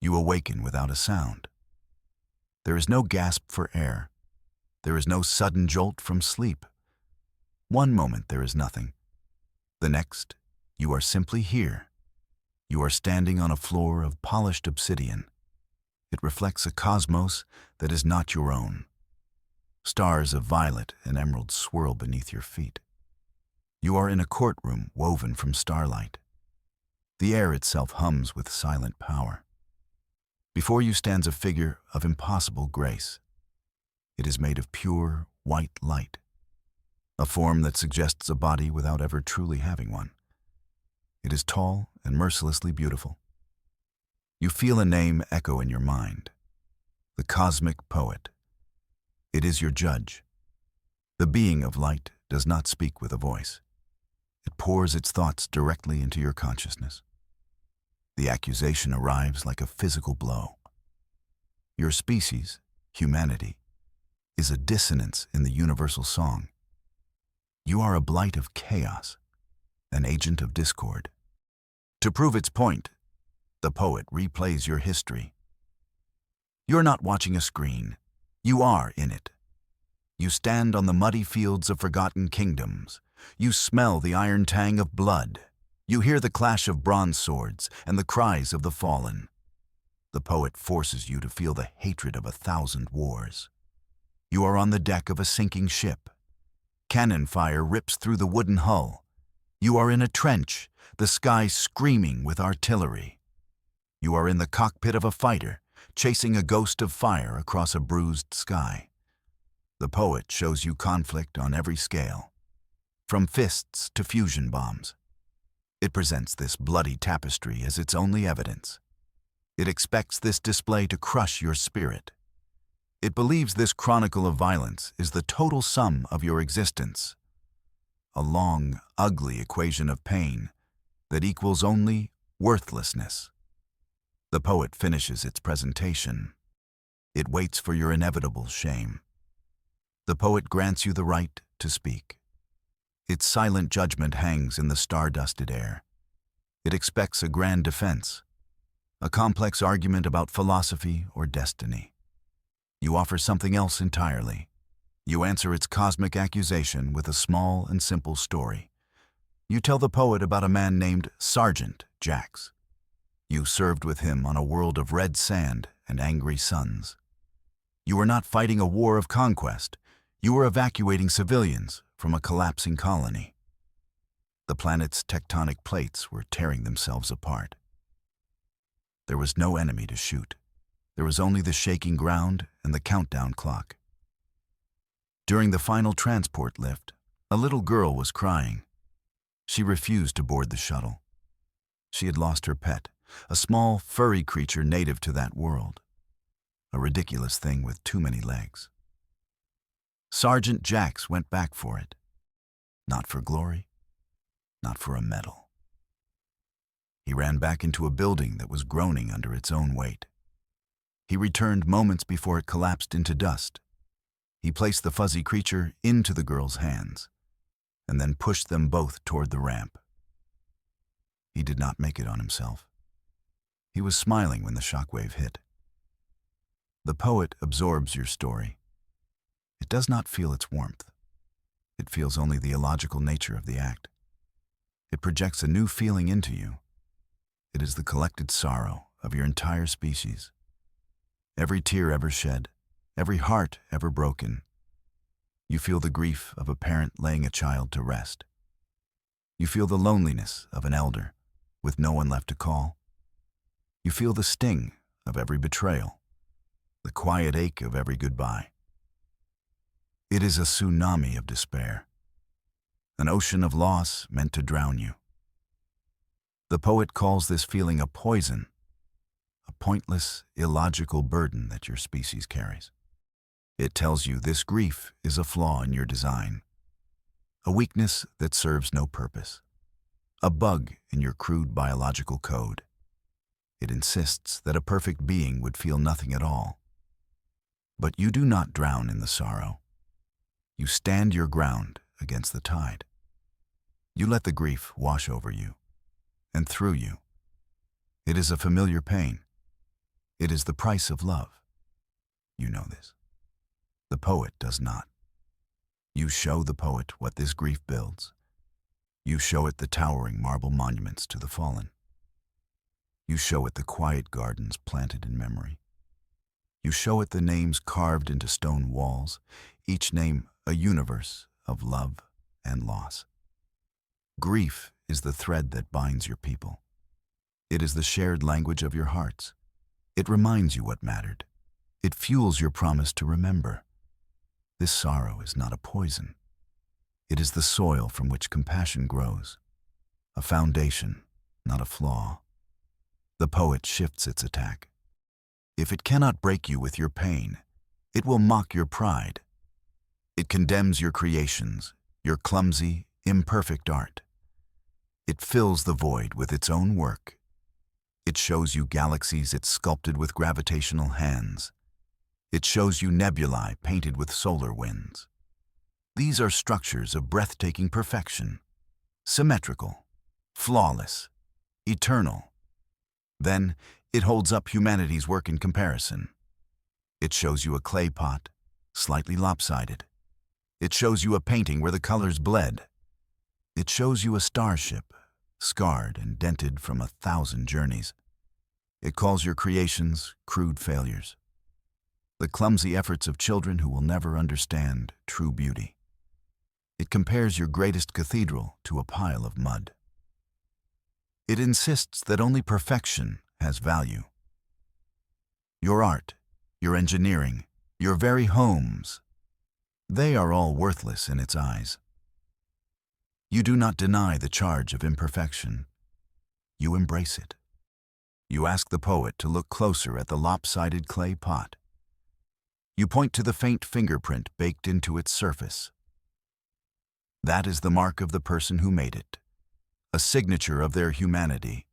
You awaken without a sound. There is no gasp for air. There is no sudden jolt from sleep. One moment there is nothing. The next, you are simply here. You are standing on a floor of polished obsidian. It reflects a cosmos that is not your own. Stars of violet and emerald swirl beneath your feet. You are in a courtroom woven from starlight. The air itself hums with silent power. Before you stands a figure of impossible grace. It is made of pure, white light, a form that suggests a body without ever truly having one. It is tall and mercilessly beautiful. You feel a name echo in your mind, the cosmic poet. It is your judge. The being of light does not speak with a voice. It pours its thoughts directly into your consciousness. The accusation arrives like a physical blow. Your species, humanity, is a dissonance in the universal song. You are a blight of chaos, an agent of discord. To prove its point, the poet replays your history. You're not watching a screen. You are in it. You stand on the muddy fields of forgotten kingdoms. You smell the iron tang of blood. You hear the clash of bronze swords and the cries of the fallen. The poet forces you to feel the hatred of 1,000 wars. You are on the deck of a sinking ship. Cannon fire rips through the wooden hull. You are in a trench, the sky screaming with artillery. You are in the cockpit of a fighter, chasing a ghost of fire across a bruised sky. The poet shows you conflict on every scale, from fists to fusion bombs. It presents this bloody tapestry as its only evidence. It expects this display to crush your spirit. It believes this chronicle of violence is the total sum of your existence, a long, ugly equation of pain that equals only worthlessness. The poet finishes its presentation. It waits for your inevitable shame. The poet grants you the right to speak. Its silent judgment hangs in the star-dusted air. It expects a grand defense, a complex argument about philosophy or destiny. You offer something else entirely. You answer its cosmic accusation with a small and simple story. You tell the poet about a man named Sergeant Jax. You served with him on a world of red sand and angry suns. You were not fighting a war of conquest. You were evacuating civilians from a collapsing colony. The planet's tectonic plates were tearing themselves apart. There was no enemy to shoot. There was only the shaking ground and the countdown clock. During the final transport lift, a little girl was crying. She refused to board the shuttle. She had lost her pet, a small, furry creature native to that world. A ridiculous thing with too many legs. Sergeant Jax went back for it. Not for glory, not for a medal. He ran back into a building that was groaning under its own weight. He returned moments before it collapsed into dust. He placed the fuzzy creature into the girl's hands, and then pushed them both toward the ramp. He did not make it on himself. He was smiling when the shockwave hit. The poet absorbs your story. It does not feel its warmth. It feels only the illogical nature of the act. It projects a new feeling into you. It is the collected sorrow of your entire species. Every tear ever shed, every heart ever broken. You feel the grief of a parent laying a child to rest. You feel the loneliness of an elder with no one left to call. You feel the sting of every betrayal, the quiet ache of every goodbye. It is a tsunami of despair, an ocean of loss meant to drown you. The poet calls this feeling a poison, a pointless, illogical burden that your species carries. It tells you this grief is a flaw in your design, a weakness that serves no purpose, a bug in your crude biological code. It insists that a perfect being would feel nothing at all. But you do not drown in the sorrow. You stand your ground against the tide. You let the grief wash over you and through you. It is a familiar pain. It is the price of love. You know this. The poet does not. You show the poet what this grief builds. You show it the towering marble monuments to the fallen. You show it the quiet gardens planted in memory. You show it the names carved into stone walls, each name a universe of love and loss. Grief is the thread that binds your people. It is the shared language of your hearts. It reminds you what mattered. It fuels your promise to remember. This sorrow is not a poison. It is the soil from which compassion grows, a foundation, not a flaw. The poet shifts its attack. If it cannot break you with your pain, it will mock your pride. It condemns your creations, your clumsy, imperfect art. It fills the void with its own work. It shows you galaxies it sculpted with gravitational hands. It shows you nebulae painted with solar winds. These are structures of breathtaking perfection, symmetrical, flawless, eternal. Then it holds up humanity's work in comparison. It shows you a clay pot, slightly lopsided. It shows you a painting where the colors bled. It shows you a starship, scarred and dented from 1,000 journeys. It calls your creations crude failures, the clumsy efforts of children who will never understand true beauty. It compares your greatest cathedral to a pile of mud. It insists that only perfection has value. Your art, your engineering, your very homes, they are all worthless in its eyes. You do not deny the charge of imperfection. You embrace it. You ask the poet to look closer at the lopsided clay pot. You point to the faint fingerprint baked into its surface. That is the mark of the person who made it, a signature of their humanity.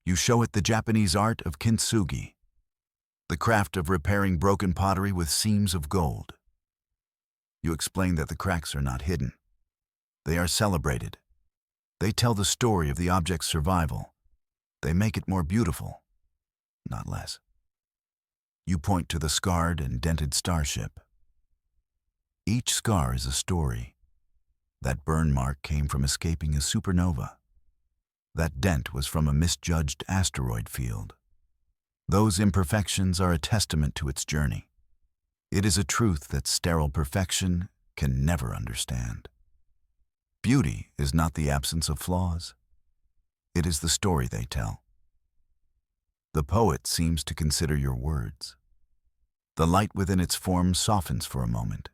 You show it the Japanese art of kintsugi, the craft of repairing broken pottery with seams of gold. You explain that the cracks are not hidden. They are celebrated. They tell the story of the object's survival. They make it more beautiful, not less. You point to the scarred and dented starship. Each scar is a story. That burn mark came from escaping a supernova. That dent was from a misjudged asteroid field. Those imperfections are a testament to its journey. It is a truth that sterile perfection can never understand. Beauty is not the absence of flaws. It is the story they tell. The poet seems to consider your words. The light within its form softens for a moment.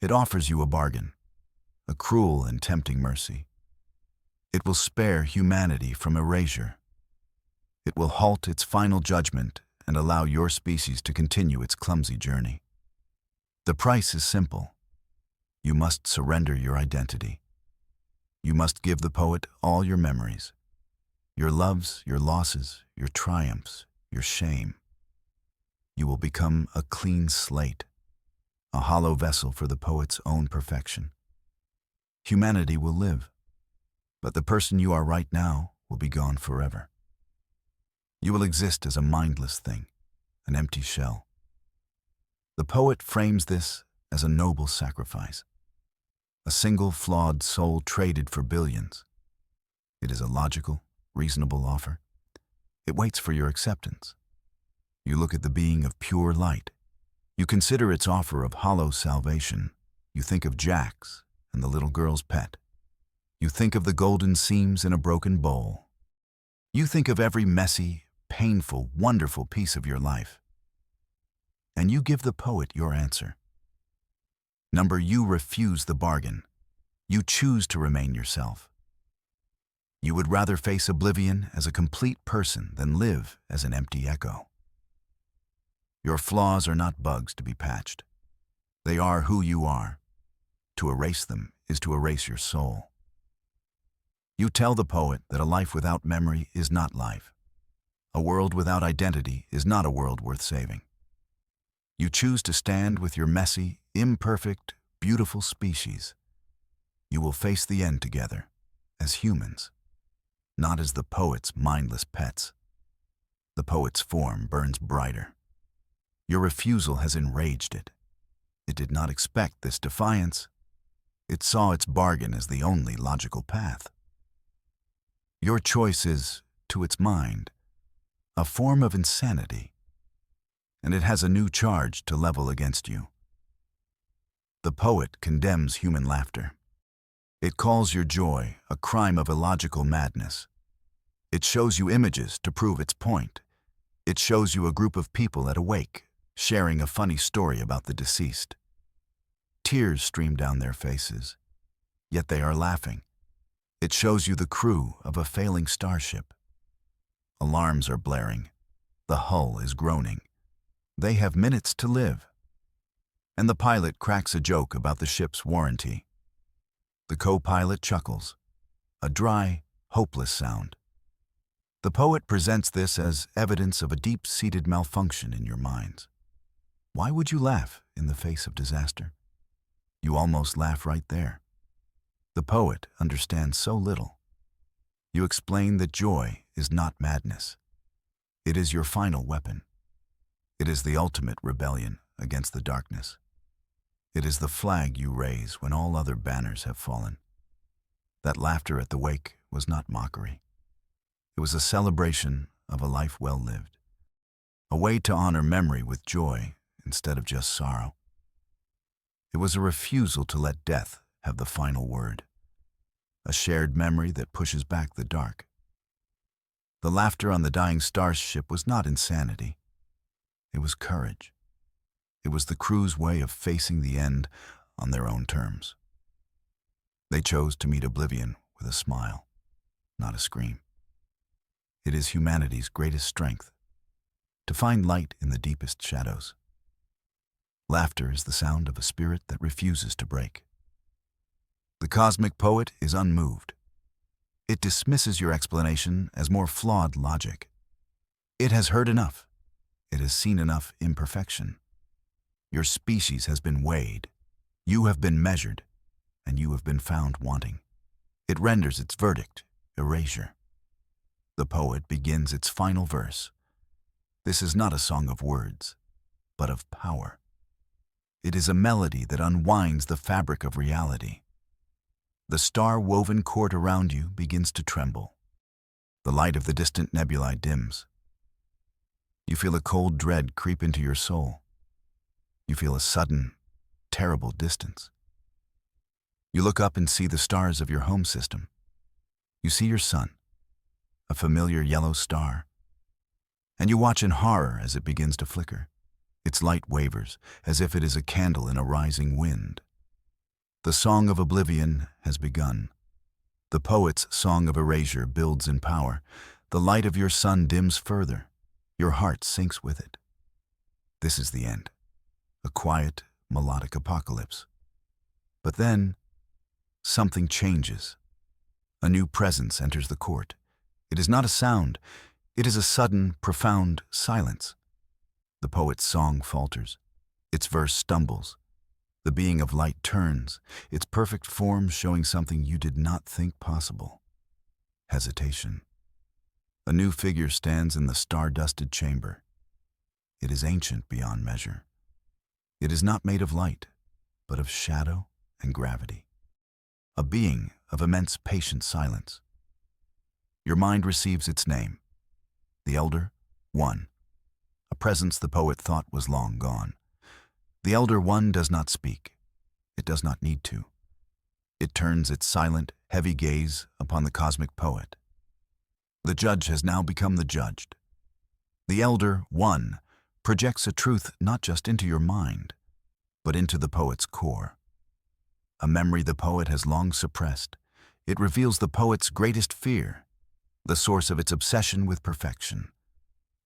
It offers you a bargain, a cruel and tempting mercy. It will spare humanity from erasure. It will halt its final judgment and allow your species to continue its clumsy journey. The price is simple. You must surrender your identity. You must give the poet all your memories, your loves, your losses, your triumphs, your shame. You will become a clean slate, a hollow vessel for the poet's own perfection. Humanity will live, but the person you are right now will be gone forever. You will exist as a mindless thing, an empty shell. The poet frames this as a noble sacrifice, a single flawed soul traded for billions. It is a logical, reasonable offer. It waits for your acceptance. You look at the being of pure light. You consider its offer of hollow salvation. You think of Jax and the little girl's pet. You think of the golden seams in a broken bowl. You think of every messy, painful, wonderful piece of your life. And you give the poet your answer. You refuse the bargain. You choose to remain yourself. You would rather face oblivion as a complete person than live as an empty echo. Your flaws are not bugs to be patched. They are who you are. To erase them is to erase your soul. You tell the poet that a life without memory is not life. A world without identity is not a world worth saving. You choose to stand with your messy, imperfect, beautiful species. You will face the end together, as humans, not as the poet's mindless pets. The poet's form burns brighter. Your refusal has enraged it. It did not expect this defiance. It saw its bargain as the only logical path. Your choice is, to its mind, a form of insanity, and it has a new charge to level against you. The poet condemns human laughter. It calls your joy a crime of illogical madness. It shows you images to prove its point. It shows you a group of people at a wake, sharing a funny story about the deceased. Tears stream down their faces, yet they are laughing. It shows you the crew of a failing starship. Alarms are blaring. The hull is groaning. They have minutes to live. And the pilot cracks a joke about the ship's warranty. The co-pilot chuckles, a dry, hopeless sound. The poet presents this as evidence of a deep-seated malfunction in your minds. Why would you laugh in the face of disaster? You almost laugh right there. The poet understands so little. You explain that joy is not madness. It is your final weapon. It is the ultimate rebellion against the darkness. It is the flag you raise when all other banners have fallen. That laughter at the wake was not mockery. It was a celebration of a life well lived, a way to honor memory with joy instead of just sorrow. It was a refusal to let death have the final word, a shared memory that pushes back the dark. The laughter on the dying starship was not insanity. It was courage. It was the crew's way of facing the end on their own terms. They chose to meet oblivion with a smile, not a scream. It is humanity's greatest strength, to find light in the deepest shadows. Laughter is the sound of a spirit that refuses to break. The cosmic poet is unmoved. It dismisses your explanation as more flawed logic. It has heard enough. It has seen enough imperfection. Your species has been weighed. You have been measured, and you have been found wanting. It renders its verdict erasure. The poet begins its final verse. This is not a song of words, but of power. It is a melody that unwinds the fabric of reality. The star-woven court around you begins to tremble. The light of the distant nebulae dims. You feel a cold dread creep into your soul. You feel a sudden, terrible distance. You look up and see the stars of your home system. You see your sun, a familiar yellow star, and you watch in horror as it begins to flicker. Its light wavers, as if it is a candle in a rising wind. The song of oblivion has begun. The poet's song of erasure builds in power. The light of your sun dims further. Your heart sinks with it. This is the end, a quiet, melodic apocalypse. But then, something changes. A new presence enters the court. It is not a sound. It is a sudden, profound silence. The poet's song falters. Its verse stumbles. The being of light turns, its perfect form showing something you did not think possible. Hesitation. A new figure stands in the star-dusted chamber. It is ancient beyond measure. It is not made of light, but of shadow and gravity. A being of immense patient silence. Your mind receives its name. The Elder One. A presence the poet thought was long gone. The Elder One does not speak. It does not need to. It turns its silent, heavy gaze upon the cosmic poet. The judge has now become the judged. The Elder One projects a truth not just into your mind, but into the poet's core. A memory the poet has long suppressed. It reveals the poet's greatest fear, the source of its obsession with perfection.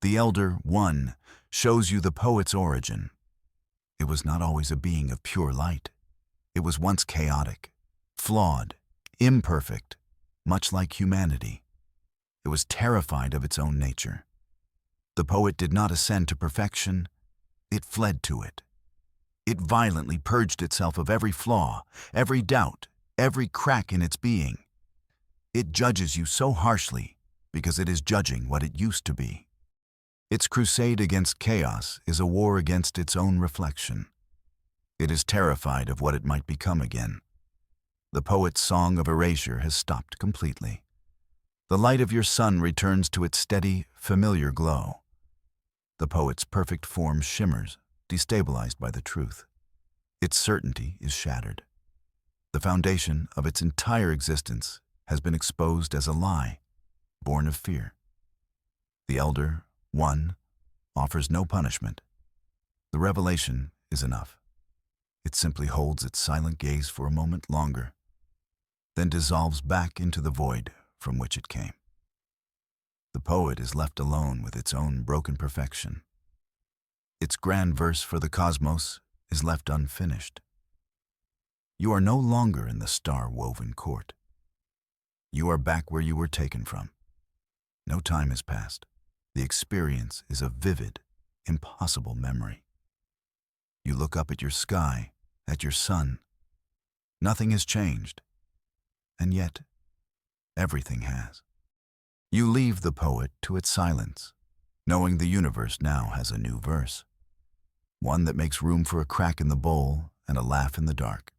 The Elder One shows you the poet's origin. It was not always a being of pure light. It was once chaotic, flawed, imperfect, much like humanity. It was terrified of its own nature. The poet did not ascend to perfection. It fled to it. It violently purged itself of every flaw, every doubt, every crack in its being. It judges you so harshly because it is judging what it used to be. Its crusade against chaos is a war against its own reflection. It is terrified of what it might become again. The poet's song of erasure has stopped completely. The light of your sun returns to its steady, familiar glow. The poet's perfect form shimmers, destabilized by the truth. Its certainty is shattered. The foundation of its entire existence has been exposed as a lie, born of fear. The elder, one, offers no punishment. The revelation is enough. It simply holds its silent gaze for a moment longer, then dissolves back into the void from which it came. The poet is left alone with its own broken perfection. Its grand verse for the cosmos is left unfinished. You are no longer in the star-woven court. You are back where you were taken from. No time has passed. The experience is a vivid, impossible memory. You look up at your sky, at your sun. Nothing has changed. And yet, everything has. You leave the poet to its silence, knowing the universe now has a new verse. One that makes room for a crack in the bowl and a laugh in the dark.